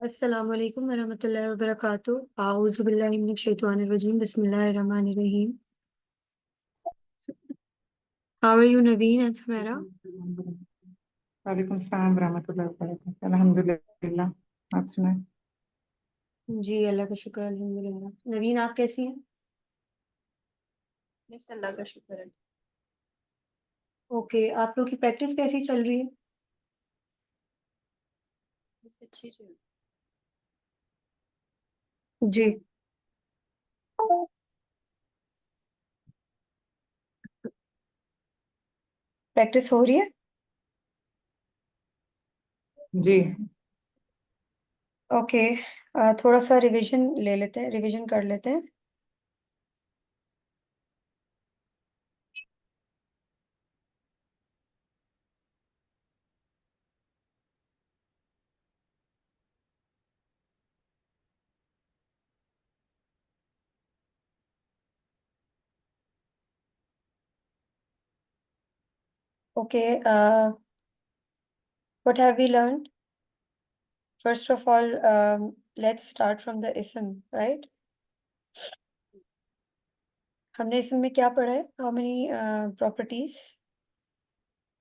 अस्सलाम वालेकुम वरहमतुल्लाहि वबरकातुहू। आऊज़ु बिल्लाहि मिनश शैतानिर रजीम। बिस्मिल्लाहिर रहमानिर रहीम। How are you, Naveen and Sumaira? वालेकुम सलाम रहमतुल्लाहि व बरकातहू। अल्हम्दुलिल्लाह। आप सुनाए। जी अल्लाह का शुक्र अल्हम्दुलिल्लाह। नवीन आप कैसी हैं? बस अल्लाह का शुक्र है। ओके, आप लोग की प्रैक्टिस कैसी चल रही है? बस अच्छी चल। जी। प्रैक्टिस हो रही है? जी। ओके। थोड़ा सा रिवीजन ले लेते हैं, रिवीजन कर लेते हैं। Okay, what have we learned? First of all, let's start from the ism, right? हमने इसम में क्या पढ़ा है? How many properties?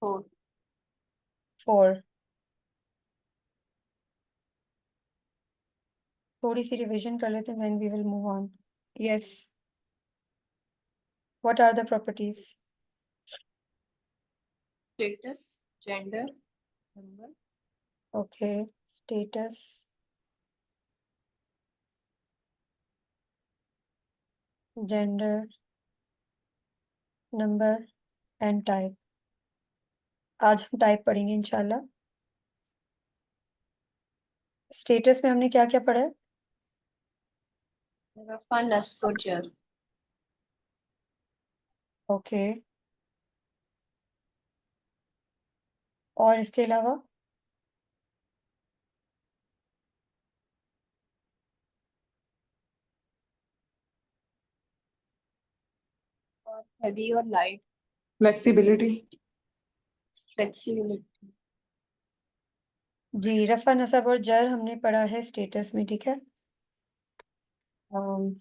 फोर। 4. थोड़ी सी रिवीजन कर लेते हैं, then we will move on. Yes. What are the properties? Status, gender, number, Okay, status, gender, number and type. आज हम टाइप पढ़ेंगे इंशाल्लाह। स्टेटस में हमने क्या क्या पढ़ा है? रफा, नस्ब और जर। ओके, और इसके अलावा? और हैवी और लाइट, फ्लेक्सिबिलिटी। फ्लेक्सिबिलिटी। जी, रफा नसब और जर हमने पढ़ा है स्टेटस में, ठीक है। um,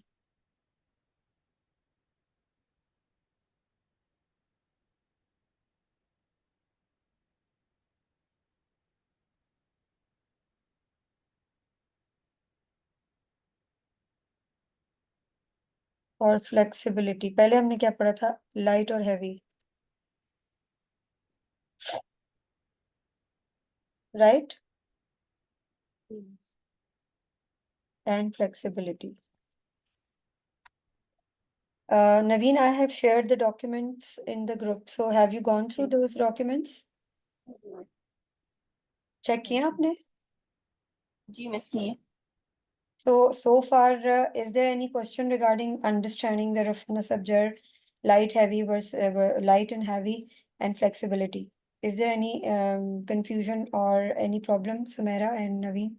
और फ्लेक्सिबिलिटी पहले हमने क्या पढ़ा था? लाइट और heavy, right, and flexibility. Naveen, I have shared the documents in the group. So have you gone through those documents? Check किया आपने? जी मिस नहीं है। So far, is there any question regarding understanding the raf nasab jar, light, heavy versus light and heavy, and flexibility? Is there any confusion or any problem, Sumaira and Naveen?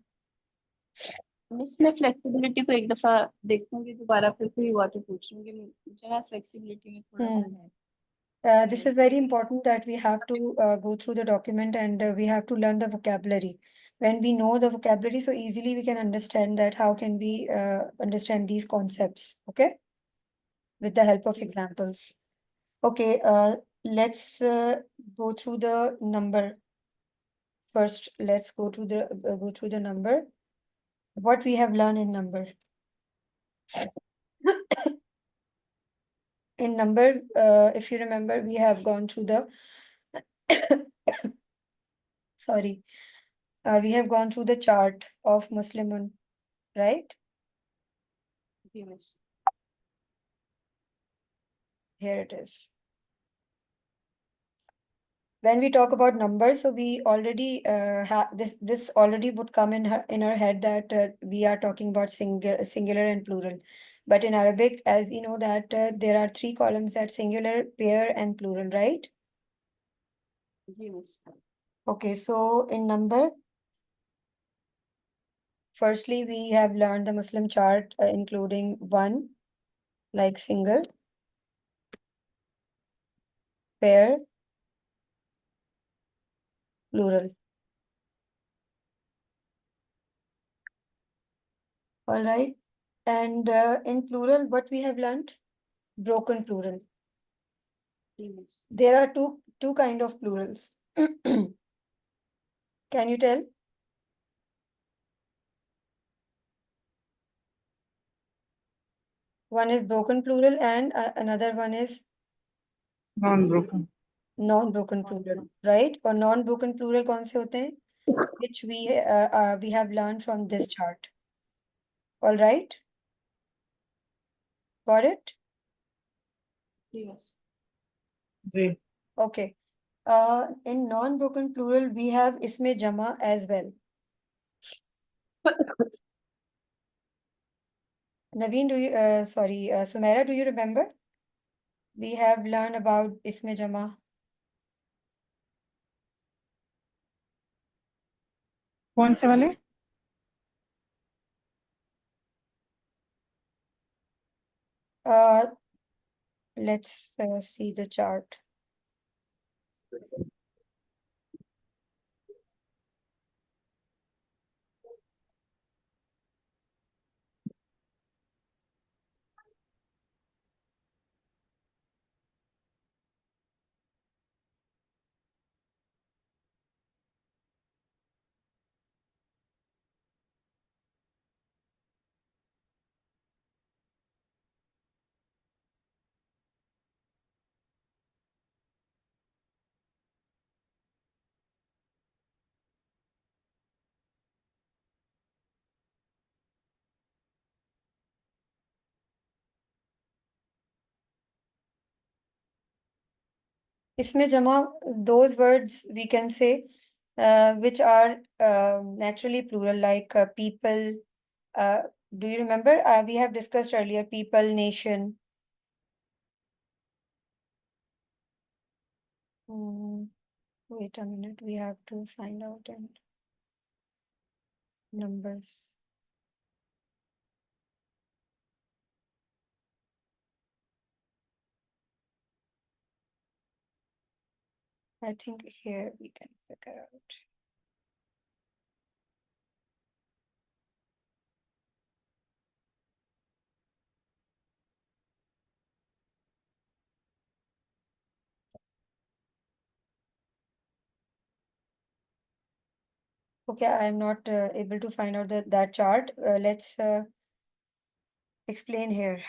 Miss मैं flexibility को एक दफा देखूंगी, दोबारा फिर कोई हुआ तो पूछ लूंगी। मुझे ना फ्लेक्सिबिलिटी में थोड़ा सा है। This is very important that we have to go through the document and we have to learn the vocabulary. When we know the vocabulary, so easily we can understand that how can we understand these concepts, okay? With the help of examples. Okay, let's go through the number. First, let's go to the go through the number. What we have learned in number. In number, if you remember, we have gone through the sorry, we have gone through the chart of Muslimun, right? जी miss. Here it is. When we talk about numbers, so we already have this already would come in our head that we are talking about singular and plural. But in Arabic, as we know that there are 3 columns, that singular, pair and plural, right? जी miss. Okay, so in number, firstly we have learned the Muslim chart, including 1 like single, pair, plural. All right. And in plural, what we have learned? Broken plural. जी miss There are two kind of plurals. Can you tell? One is broken plural and another one is Non-broken. non-broken plural, right? और non-broken plural कौन से होते हैं? Which we have learned from this chart. All right, got it? जी miss जी. Okay. In non-broken plural we have इसमें जमा as well. Naveen, Sumaira, do you remember? We have learned about इसमें जमा. कौन से वाले? Uh, let's see the chart. इसमें जमा those words we can say which are naturally plural like people. Do you remember? We have discussed earlier people, nation. Wait a minute, we have to find out and numbers. I think here we can figure out. Okay, I am not able to find out that chart. Let's explain here.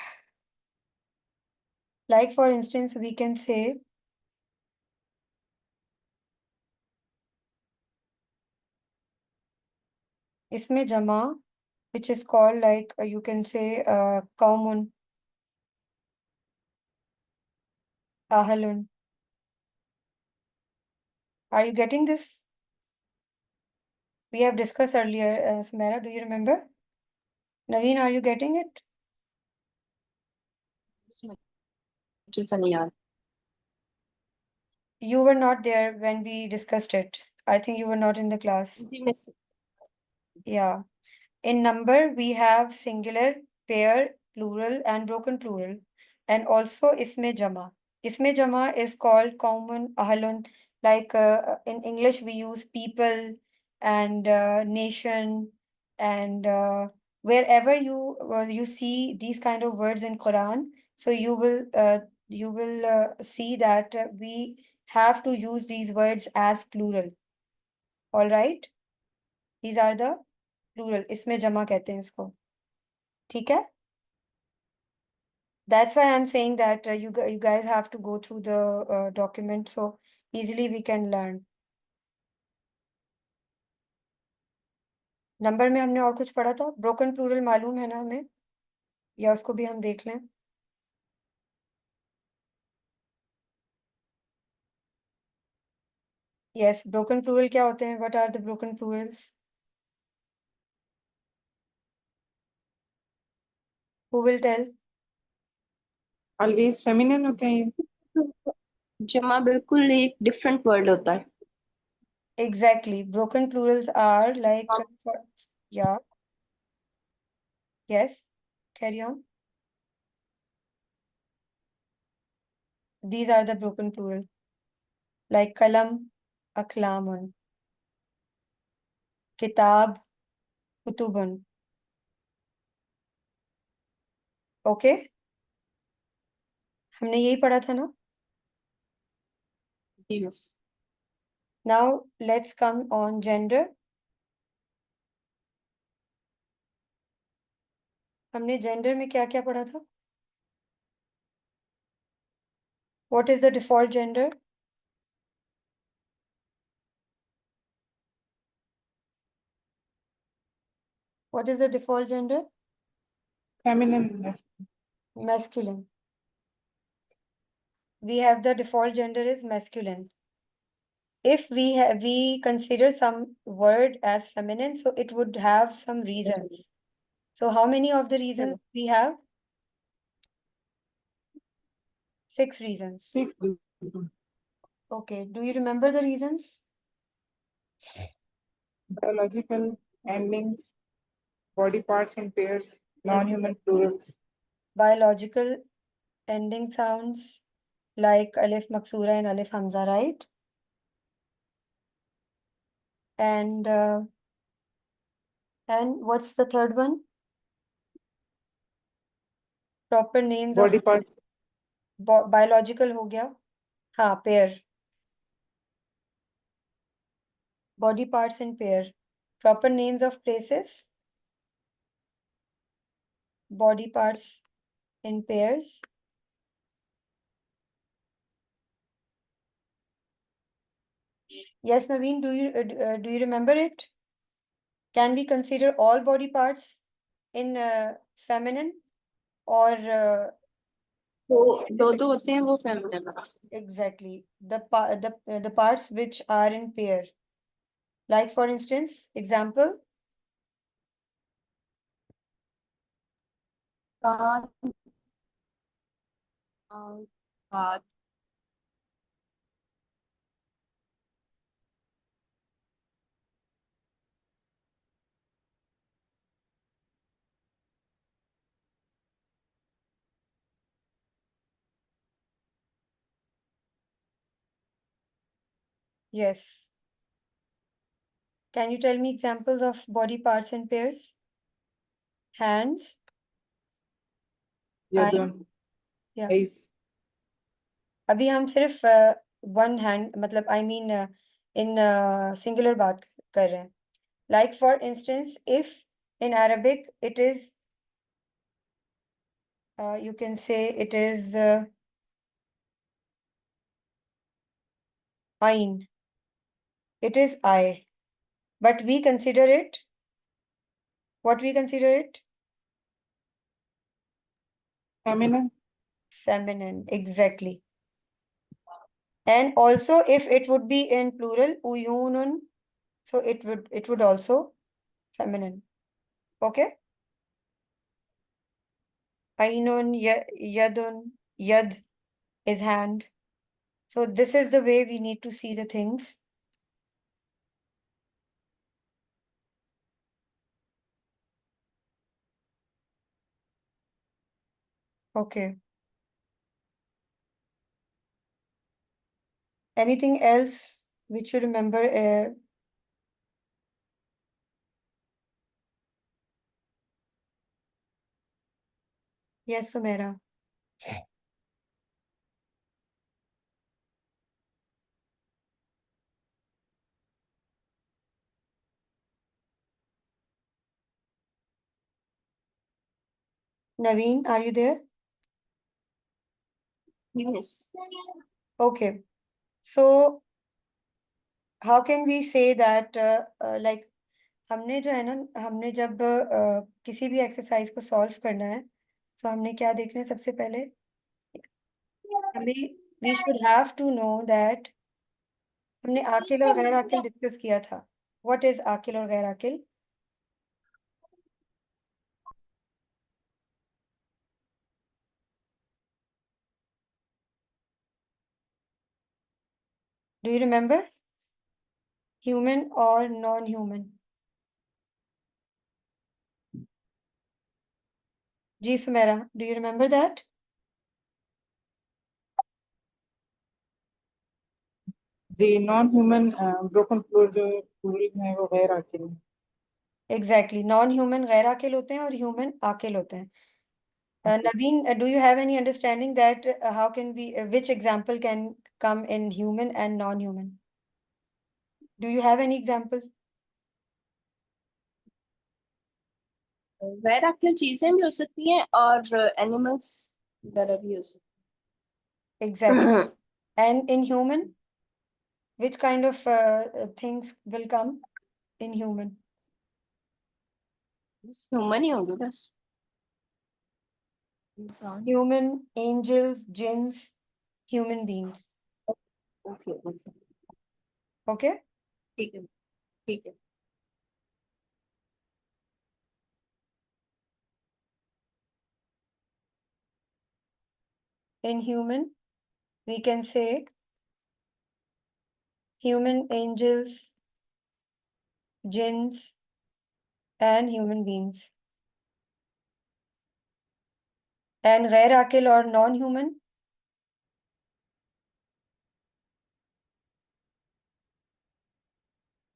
Like for instance, we can say इसमें जमा, which is called like you can say qaumun, ahlun. Are you getting this? We have discussed earlier, Sumaira, do you remember? Naveen, are you getting it? मुझे तो नहीं याद You were not there when we discussed it. I think you were not in the class. जी miss Yeah. In number, we have singular, pair, plural, and broken plural. And also isme jama. Isme jama is called common ahlun. Like in English, we use people and nation. And wherever you see these kind of words in Quran, so you will see that we have to use these words as plural. All right? These are the plural. इसमें जमा कहते हैं इसको. ठीक है? That's why I'm saying that you guys have to go through the document so easily we can learn. Number में हमने और कुछ पढ़ा था? ब्रोकन प्लूरल मालूम है ना हमें? या उसको भी हम देख लें? Yes, broken plural क्या होते हैं? What are the broken plurals? Who will tell? Always feminine होते हैं ये. जमा बिल्कुल एक डिफरेंट वर्ड होता है Exactly. Broken plurals are like yeah. Yes. Carry on. These are the broken plural. Like kalam, aklamun. Kitab, kutubun. Okay, हमने यही पढ़ा था ना. जी miss. Now let's come on gender. हमने जेंडर में क्या क्या पढ़ा था? What is the default gender? What is the default gender? Feminine, masculine. Masculine. We have the default gender is masculine. If we consider some word as feminine, so it would have some reasons. So how many of the reasons we have? 6 reasons. 6. Okay. Do you remember the reasons? Biological endings, body parts in pairs, non-human plurals. Biological ending sounds like Alif Maksura and Alif Hamza, right? And what's the third one? Proper names of Body parts, biological हो गया. हाँ, pair. Body parts in pair. Proper names of places. Body parts in pairs. Yes, Naveen, do you remember it? Can we consider all body parts in feminine or तो दो दो होते हैं वो feminine. exactly the parts which are in pair? Like for instance, example, कान, आँख, हाथ। yes. Can you tell me examples of body parts in pairs? Hands, eye, yadun, yeah. eyes. अभी हम सिर्फ वन हैंड मतलब आई मीन इन सिंगुलर बात कर रहे हैं. Like for instance, if in Arabic it is you can say it is ain. It is I, but we consider it what we consider it? Feminine, Feminine, exactly. And also if it would be in plural, uyunun, so it would also feminine. Okay? Ainun, yadun, yad is hand. So this is the way we need to see the things. Okay. Anything else which you remember? Yes, Sumera. Naveen, are you there? Yes. Okay. So how can we say that like हमने जो है ना हमने जब किसी भी exercise को solve करना है तो हमने क्या देखना है सबसे पहले हमें we should have to know that हमने आकिल और गैर आकिल डिस्कस किया था. व्हाट इज आकिल और गैर आकिल? Do you remember? ह्यूमन और नॉन ह्यूमन. जी Sumera, do you remember that? जी non-human broken plural जो plural है वो गैर आकिल है. एग्जैक्टली, नॉन ह्यूमन गैर आकिल होते हैं और ह्यूमन आकिल होते हैं. Naveen, do you have any understanding that how can we, which example can come in human and non-human? Do you have any example? गैर अक्ल चीजें भी हो सकती हैं और एनिमल्स वगैरह भी हो सकती Exactly. हैं। And in human, which kind of things will come in human? Human ही होंगे बस, इंसान। Human, angels, jinns, human beings. Okay okay, Okay? ठीक है ठीक है। In human, we can say human, angels, jinns, and human beings. And गैर आकिल और non-human,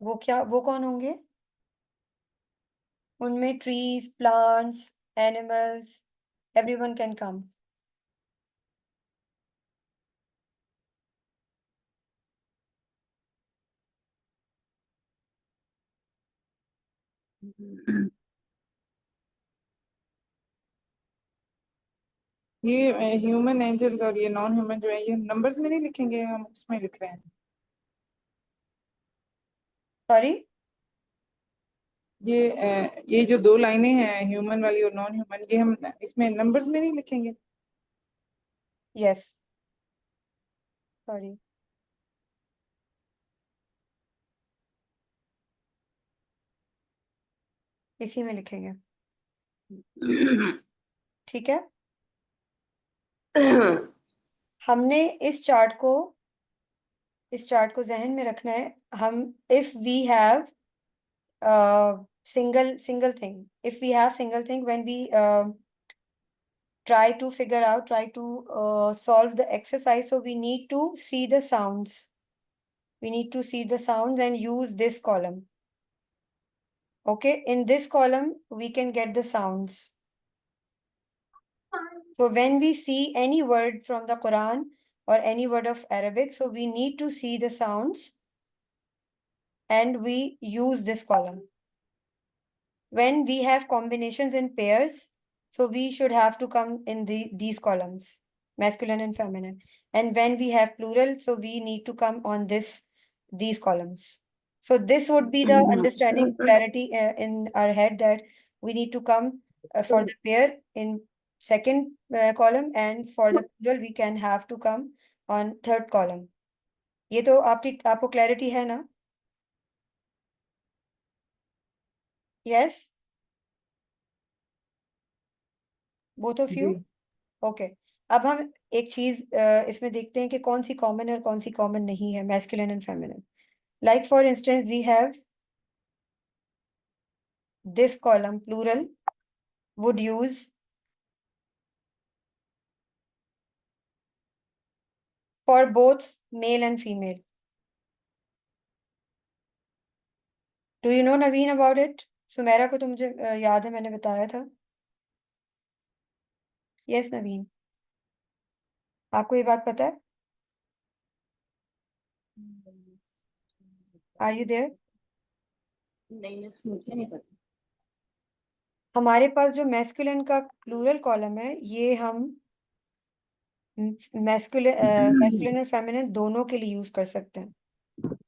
वो कौन होंगे? उनमें trees, plants, animals, everyone can come. ये ह्यूमन एंजल्स और ये नॉन ह्यूमन जो है ये नंबर्स में नहीं लिखेंगे, हम उसमें लिख रहे हैं। Sorry? ये जो दो लाइनें हैं ह्यूमन वाली और नॉन ह्यूमन, ये हम इसमें नंबर्स में नहीं लिखेंगे। Yes. Sorry. इसी में लिखेंगे, ठीक है? हमने इस चार्ट को जहन में रखना है। हम if we have single thing, if we have single thing, when we try to solve the exercise, so we need to see the sounds. We need to see the sounds and use this column. Okay, in this column, we can get the sounds. So when we see any word from the Quran or any word of Arabic, so we need to see the sounds and we use this column. When we have combinations in pairs, so we should have to come in these columns, masculine and feminine. And when we have plural, so we need to come on these columns. So this would be the understanding clarity in our head that we need to come for the pair in second column, and for the plural we can have to come on third column. ये तो आपको clarity है ना? Yes, both of you? जी okay, अब हम एक चीज इसमें देखते हैं कि कौन सी कॉमन है और कौन सी कॉमन नहीं है, masculine and feminine. Like for instance we have this column plural would use for both male and female. Do you know Naveen about it? Sumera को तो मुझे याद है, मैंने बताया था। यस नवीन, आपको ये बात पता है? Are you there? नहीं, मुझे नहीं पता। हमारे पास जो मैस्कुलिन का प्लूरल कॉलम है, ये हम मैस्कुलिन और फेमिनिन दोनों के लिए यूज कर सकते हैं,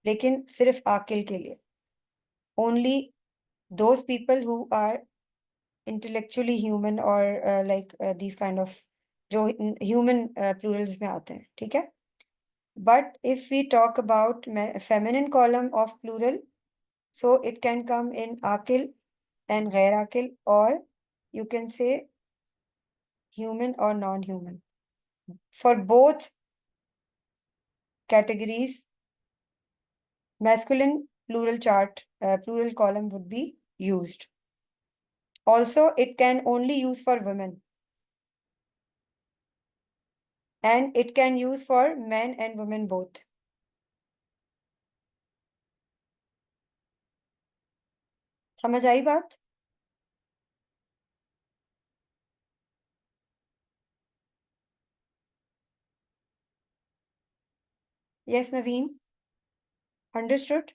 लेकिन सिर्फ आकिल के लिए। only those people who are intellectually human or these kind of जो human plurals में आते हैं, ठीक है? But if we talk about feminine column of plural, so it can come in akil and ghair akil, or you can say human or non-human. For both categories, masculine plural plural column would be used. Also, it can only use for women. And it can use for men and women both. समझ आई बात? Yes, Naveen? Understood?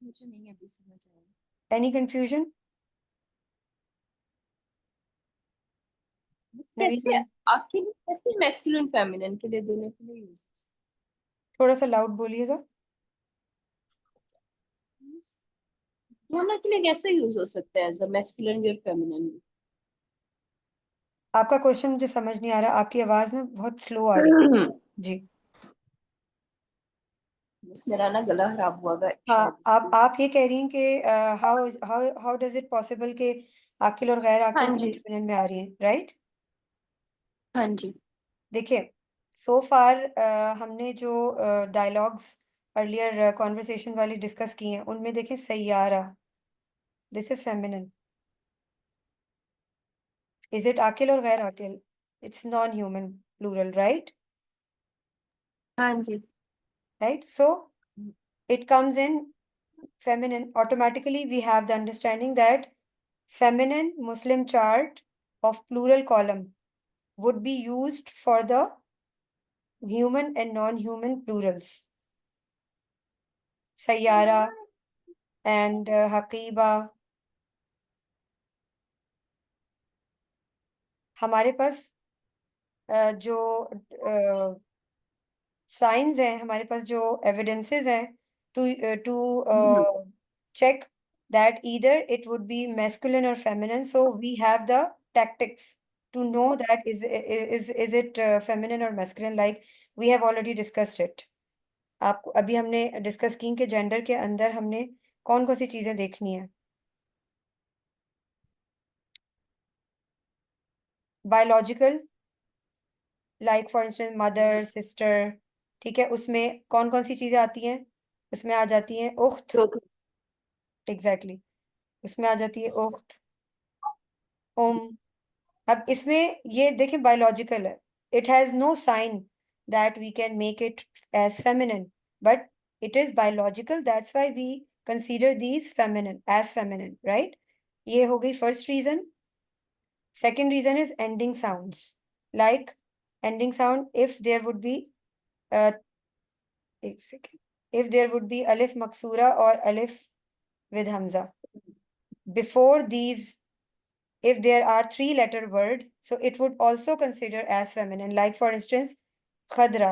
मुझे नहीं अभी समझ आया। Any confusion? बस नवीन कैसे भाई, आपके लिए कैसे मैस्कुलिन फेमिनिन के लिए दोनों के लिए यूज हो थोड़ा सा लाउड बोलिएगा। दोनों के लिए कैसे यूज हो सकता है एज अ मैस्कुलिन और फेमिनिन? आपका क्वेश्चन मुझे समझ नहीं आ रहा, आपकी आवाज ना बहुत स्लो आ रही है। जी बस मेरा ना गला खराब हुआ है हाँ, शायद इसलिए। आप ये कह रही हैं कि how how how does it possible कि आकिल और गैर हाँ आकिल जी, फेमिनिन में आ रही है, राइट? हाँ जी। देखिए, सो फार हमने जो डायलॉग्स अर्लियर कॉन्वर्सेशन वाली डिस्कस की हैं, उनमें देखिए सैयारा, this is feminine. Is it आकिल और गैर आकिल? It's non human plural, right? हाँ जी। Right, so it comes in feminine. Automatically we have the understanding that feminine Muslim chart of plural column would be used for the human and non-human plurals. Sayyara and Haqiba. हमारे पास जो science हैं, हमारे पास जो evidences हैं to check that either it would be masculine or feminine, so we have the tactics to know that is it feminine or masculine, like we have already discussed it. आप अभी हमने discuss की कि gender के अंदर हमने कौन कौन सी चीजें देखनी है। Biological, like for instance mother sister, ठीक है, उसमें कौन कौन सी चीजें आती हैं? उसमें आ जाती हैं उख्त, तो एग्जैक्टली, उसमें आ जाती है उख्त, अब इसमें ये देखें बायोलॉजिकल है, it has no sign that we can make it as feminine, but it is biological, that's why we consider these feminine as feminine, right? ये हो गई first reason. Second reason is ending sounds, like ending sound, if there would be एक second, if there would be अलिफ मकसूरा और अलिफ with hamza before these, if there are three-letter word, so it would also consider as feminine, like for instance khadra,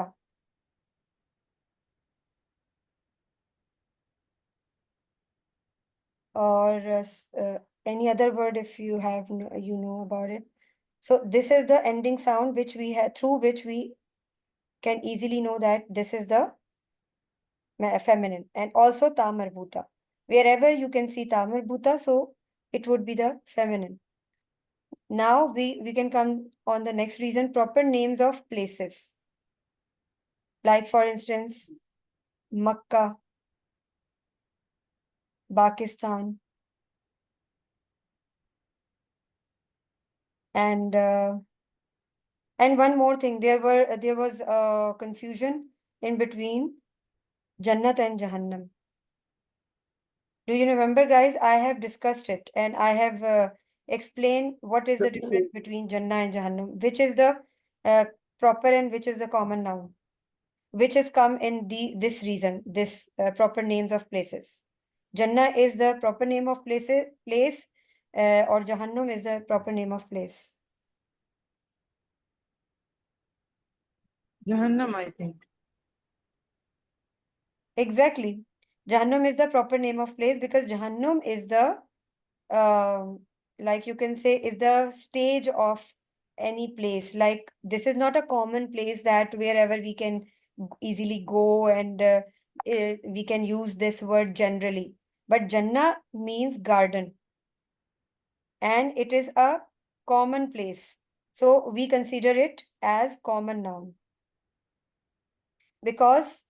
or any other word if you have you know about it. So this is the ending sound which we have, through which we can easily know that this is the feminine. And also ta marbuta, wherever you can see ta marbuta, so it would be the feminine. Now we can come on the next reason, proper names of places, like for instance Makkah, Pakistan, and one more thing, there was confusion in between Jannat and Jahannam. Do you remember, guys? I have discussed it and I have explained what is the difference between Jannah and Jahannam, which is the uh, proper and which is the common noun, which has come in this reason, this proper names of places. Jannah is the proper name of place, or Jahannam is the proper name of place. Jahannam, I think. Exactly. Jahannam is the proper name of place because Jahannam is the, like you can say, is the stage of any place. Like this is not a common place that wherever we can easily go and we can use this word generally. But Jannah means garden and it is a common place. So we consider it as common noun because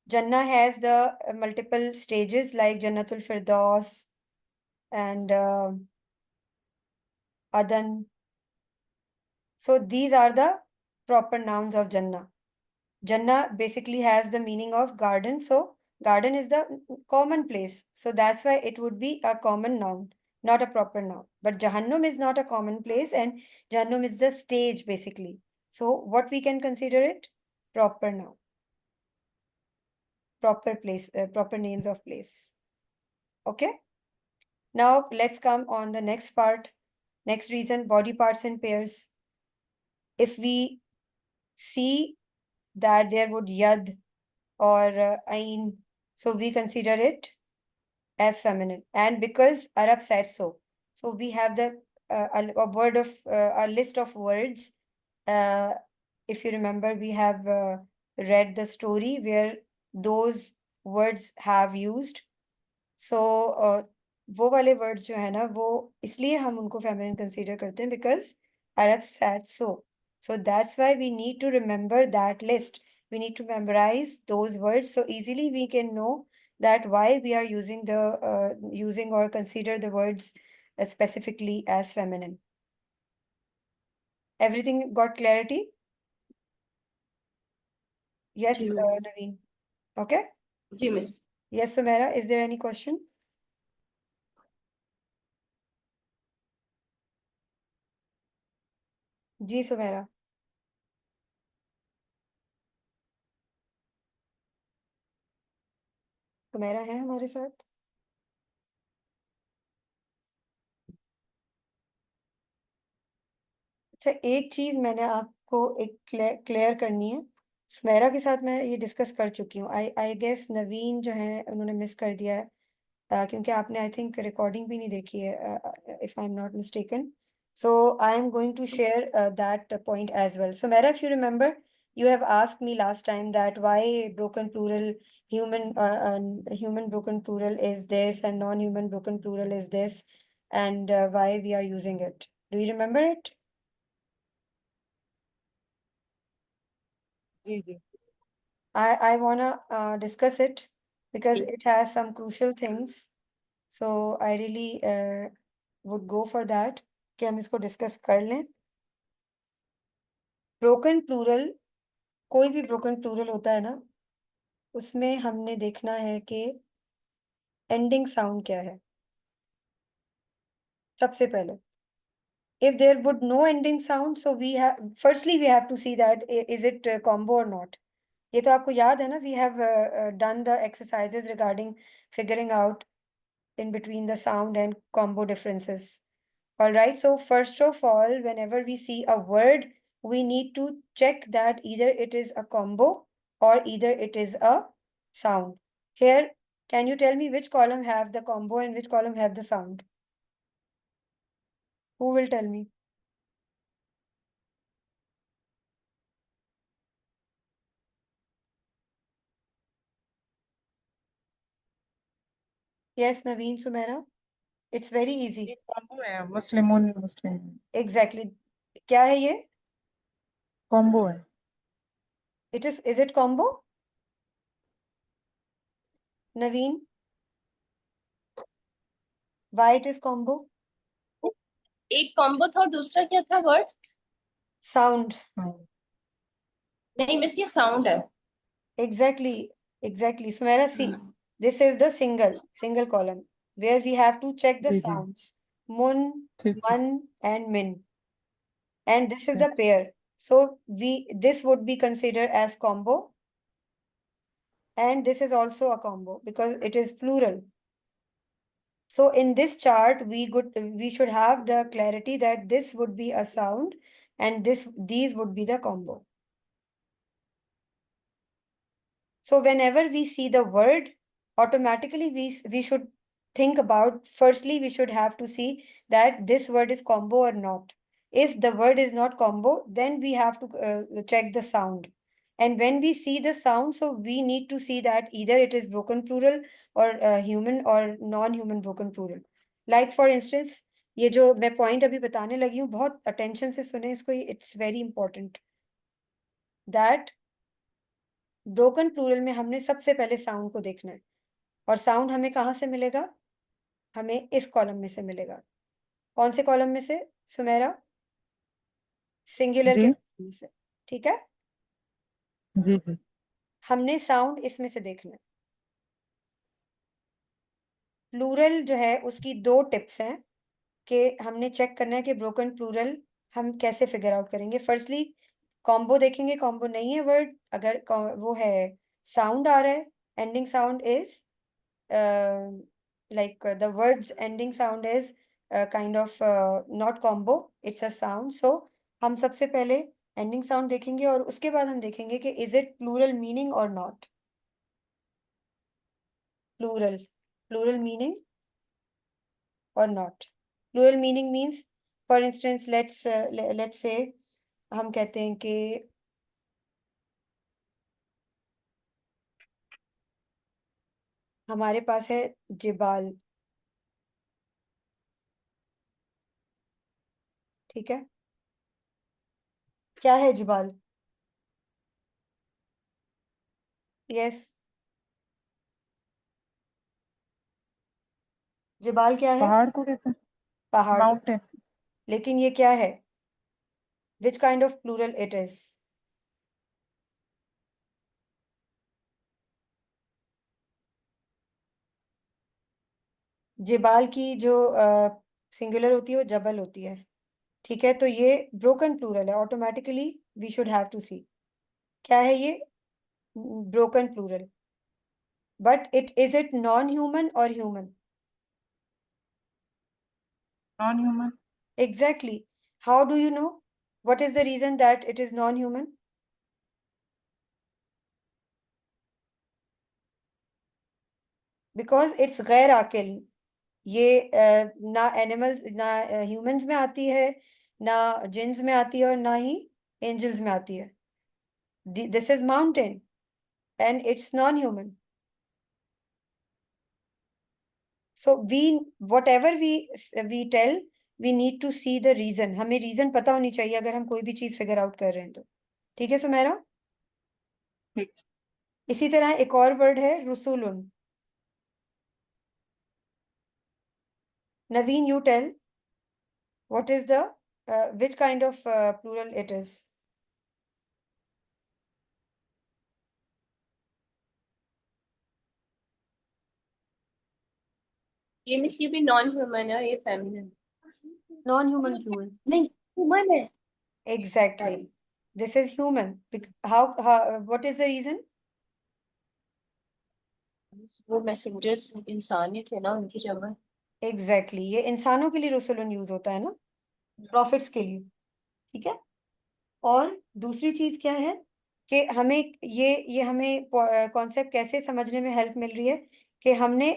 Jannah has the multiple stages like Jannatul Firdaus and Adan. So these are the proper nouns of Jannah. Jannah basically has the meaning of garden. So garden is the common place. So that's why it would be a common noun, not a proper noun. But Jahannam is not a common place and Jahannam is the stage basically. So what we can consider it? Proper noun. Proper place, proper names of place. Okay. Now let's come on the next part. Next reason, body parts in pairs. If we see that there would yad or ain, so we consider it as feminine. And because Arab said so, so we have the a list of words. Uh, if you remember, we have read the story where those words have used. So वो वाले words जो है ना वो इसलिए हम उनको feminine consider करते हैं because Arab said so. So that's why we need to remember that list. We need to memorize those words so easily we can know that why we are using the using or consider the words specifically as feminine. Everything got clarity? Yes, जी miss Naveen. Okay. जी miss Yes, Sumera, is there any question? जी सुमेरा. सुमेरा है हमारे साथ? अच्छा, एक चीज मैंने आपको एक क्लियर करनी है. सुमेरा के साथ मैं ये डिस्कस कर चुकी हूँ. आई आई गेस नवीन जो है उन्होंने मिस कर दिया है. क्योंकि आपने आई थिंक रिकॉर्डिंग भी नहीं देखी है, if I am not mistaken. So I am going to share that point as well. Sumera, if you remember, you have asked me last time that why broken plural human broken plural is this and non-human broken plural is this, and why we are using it. Do you remember it? जी जी. I wanna discuss it because जी it has some crucial things. So I really would go for that कि हम इसको discuss कर लें. Broken plural, कोई भी broken plural होता है ना, उसमें हमने देखना है कि ending sound क्या है. सबसे पहले, if there would no ending sound, so we have firstly we have to see that is it combo or not. ये तो आपको याद है ना, we have done the exercises regarding figuring out in between the sound and combo differences. All right, so first of all, whenever we see a word, we need to check that either it is a combo or either it is a sound. Here, can you tell me which column have the combo and which column have the sound? Who will tell me? Yes, Naveen, Sumera. It's very easy. ये combo है, मुस्लिमून मुस्लिम Exactly. क्या है ये? Combo है. Is it combo? Naveen, why it is combo? एक combo था और दूसरा क्या था वर्ड Sound. हाँ. नहीं मिस ये साउंड है Exactly. Sumera, see, this is the single column where we have to check the ji ji. sounds. Mun, ठीक ठीक. man, and min. And this is ठीक. the pair. So this would be considered as combo. And this is also a combo because it is plural. So in this chart, we should have the clarity that this would be a sound and these would be the combo. So whenever we see the word, automatically we should think about, firstly, we should have to see that this word is combo or not. If the word is not combo, then we have to check the sound. And when we see the sound, so we need to see that either it is broken plural or human or non-human broken plural. Like for instance, ये जो मैं point अभी बताने लगी हूँ, बहुत attention से सुने इसको, it's very important. That broken plural में हमने सबसे पहले साउंड को देखना है. और साउंड हमें कहाँ से मिलेगा? हमें इस कॉलम में से मिलेगा. कौन से कॉलम में से, सुमेरा? सिंगुलर के जी column में से. ठीक है, जी जी. हमने साउंड इसमें से देखना है. प्लूरल जो है उसकी दो टिप्स हैं कि हमने चेक करना है कि ब्रोकन प्लूरल हम कैसे फिगर आउट करेंगे. फर्स्टली, कॉम्बो देखेंगे, कॉम्बो नहीं है वर्ड, अगर वो है साउंड आ रहा है, ending sound is like the words ending sound is kind of not combo, it's a sound. So हम सबसे पहले ending sound देखेंगे और उसके बाद हम देखेंगे कि is it plural meaning or not. Plural meaning or not. Plural meaning means, for instance, let's say हम कहते हैं कि हमारे पास है जिबाल, ठीक है, क्या है जिबाल? यस, जिबाल क्या है? पहाड़ को कहते हैं पहाड़। माउंटेन। लेकिन ये क्या है? Which kind of plural it is? जिबाल की जो सिंगुलर होती है वो जबल होती है, ठीक है, तो ये ब्रोकन प्लूरल है, automatically we should have to see क्या है ये, broken plural. But it non human और human? Non human. Exactly. How do you know? What is the reason that it is non human? Because it's गैर आकिल. ये ना animals ना humans में आती है, ना जिन्स में आती है, और ना ही एंजल्स में आती है. This is mountain and it's non-human. So whatever we tell, we need to see the reason. हमें reason पता होनी चाहिए अगर हम कोई भी चीज figure out कर रहे हैं तो. ठीक है सुमेरा? ठीक। इसी तरह एक और वर्ड है रुसुलुन. Naveen, you tell what is the which kind of plural it is? ये मिस ये भी नॉन ह्यूमन है, ये फेमिनिन Non-human क्यों है? नहीं, ह्यूमन है. Exactly. This is human. How what is the reason? वो मैसेंजर्स इंसान ही थे ना, उनकी जगह. Exactly. ये इंसानों के लिए रुसुलुन यूज होता है ना, प्रॉफिट्स के लिए. ठीक है. और दूसरी चीज क्या है कि हमें ये हमें कॉन्सेप्ट कैसे समझने में हेल्प मिल रही है कि हमने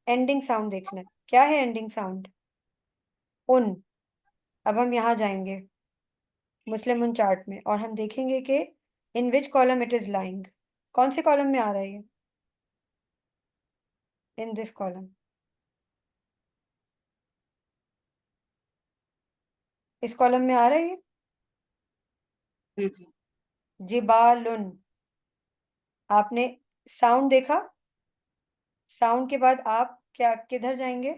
एंडिंग साउंड देखना है. क्या है एंडिंग साउंड? उन. अब हम यहाँ जाएंगे मुस्लिम उन चार्ट में और हम देखेंगे कि इन विच कॉलम इट इज लाइंग. कौन से कॉलम में आ रहा है ये? In this column. इस कॉलम में आ रहा है ये. जी जी। जिबालुन. आपने साउंड देखा, साउंड के बाद आप क्या किधर जाएंगे?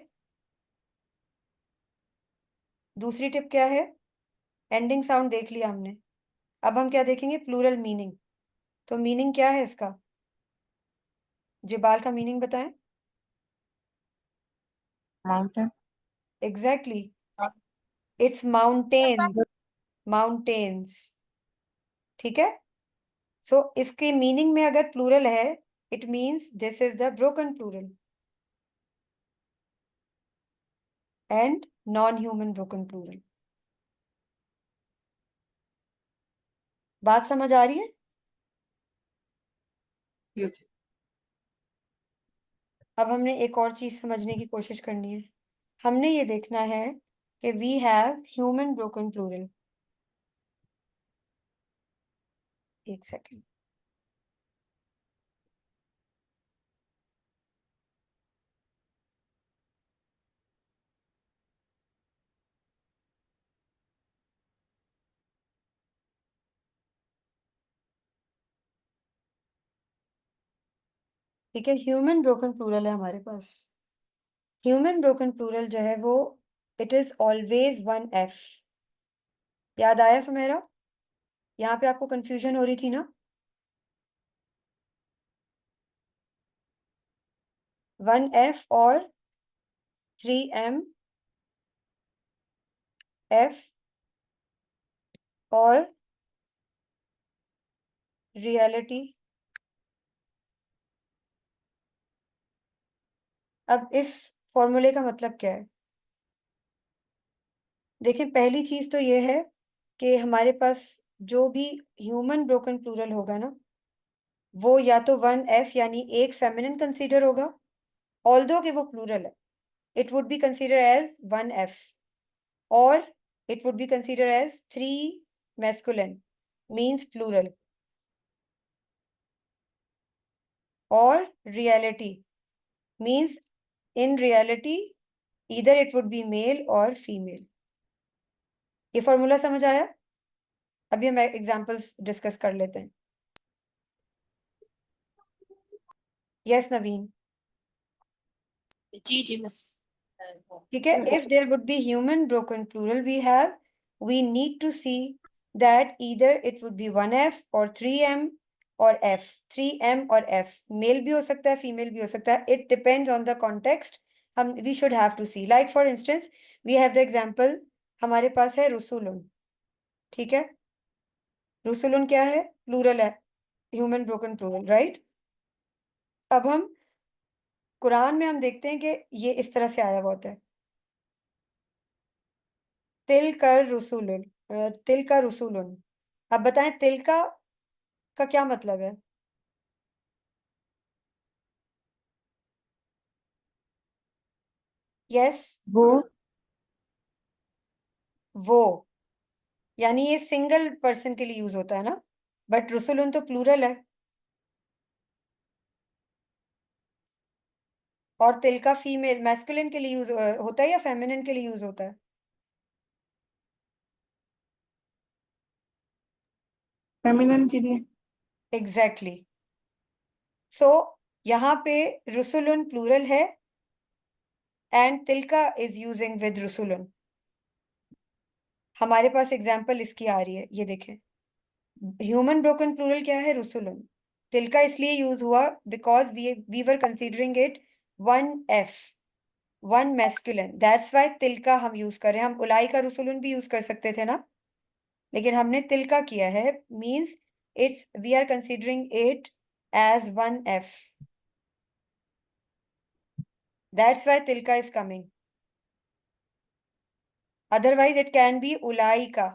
दूसरी टिप क्या है? एंडिंग साउंड देख लिया हमने, अब हम क्या देखेंगे? Plural meaning. तो मीनिंग क्या है इसका? जिबाल का मीनिंग बताएं. Mountain. Exactly. It's mountain. Mountains. ठीक है. सो इसके मीनिंग में अगर प्लूरल है, it means this is the broken plural and non human broken plural. बात समझ आ रही है? जी जी। अब हमने एक और चीज समझने की कोशिश करनी है. हमने ये देखना है कि we have human broken plural. एक सेकेंड. ठीक है, ह्यूमन ब्रोकन प्लूरल है हमारे पास. ह्यूमन ब्रोकन प्लूरल जो है वो it is always one F. याद आया सुमेरा? यहाँ पे आपको कंफ्यूजन हो रही थी ना? 1F और 3MF और रियलिटी। अब इस फॉर्मूले का मतलब क्या है? देखिए, पहली चीज तो ये है कि हमारे पास जो भी ह्यूमन ब्रोकन प्लूरल होगा ना, वो या तो 1F यानी एक फेमिनिन कंसीडर होगा, ऑल्दो कि वो प्लूरल है, it would be considered as 1F, or it would be considered as 3 masculine, means plural, or reality means in reality either it would be male or female. ये formula समझ आया? अभी हम examples discuss कर लेते हैं। Yes नवीन? जी जी miss. ठीक है, if there would be human broken plural we need to see that either it would be 1F or 3M or F, 3M or F, male भी हो सकता है, female भी हो सकता है, it depends on the context. we should have to see, like for instance we have the example, हमारे पास है रुसुलुन, ठीक है, रुसुलुन क्या है? प्लूरल है, ह्यूमन ब्रोकन प्लूरल, राइट? अब हम कुरान में हम देखते हैं कि ये इस तरह से आया हुआ होता है, तिल कर रुसुलुन, तिल का रुसुलुन। अब बताएं तिल का क्या मतलब है? यस, वो यानी ये सिंगल पर्सन के लिए यूज होता है ना, बट रुसुलुन तो प्लूरल है। और तिल का फीमेल मैस्कुलिन के लिए यूज होता है या फेमिनिन के लिए यूज होता है? फेमिनिन के लिए। एग्जैक्टली। सो यहाँ पे रुसुलुन प्लूरल है एंड तिलका इज यूजिंग विद रुसुलुन। हमारे पास एग्जाम्पल इसकी आ रही है, ये देखें, ह्यूमन ब्रोकन प्लूरल क्या है? रुसुलुन। तिलका इसलिए यूज हुआ because we were considering it 1F, 1 masculine, that's why तिलका हम यूज कर रहे हैं। हम उलाई का रुसुलुन भी यूज कर सकते थे ना, लेकिन हमने तिलका किया है, means it's we are considering it as 1F, that's why तिलका is coming, otherwise it can be ulaika,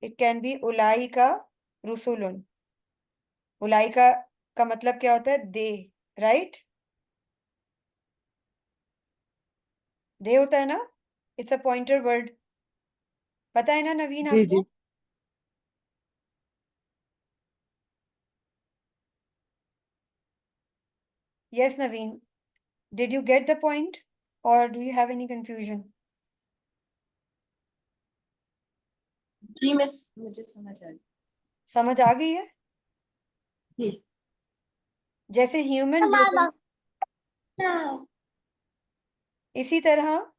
it can be ulaika rusulun। उलाइका का मतलब क्या होता है? दे, राइट? दे होता है ना, इट्स अ पॉइंटर वर्ड, पता है ना नवीन जी आपको? जी। Yes Naveen, did you get the point और do you have any confusion? जी मिस, मुझे समझ आ गई। समझ आ गई है? जी। जैसे ह्यूमन ब्रोकन, इसी तरह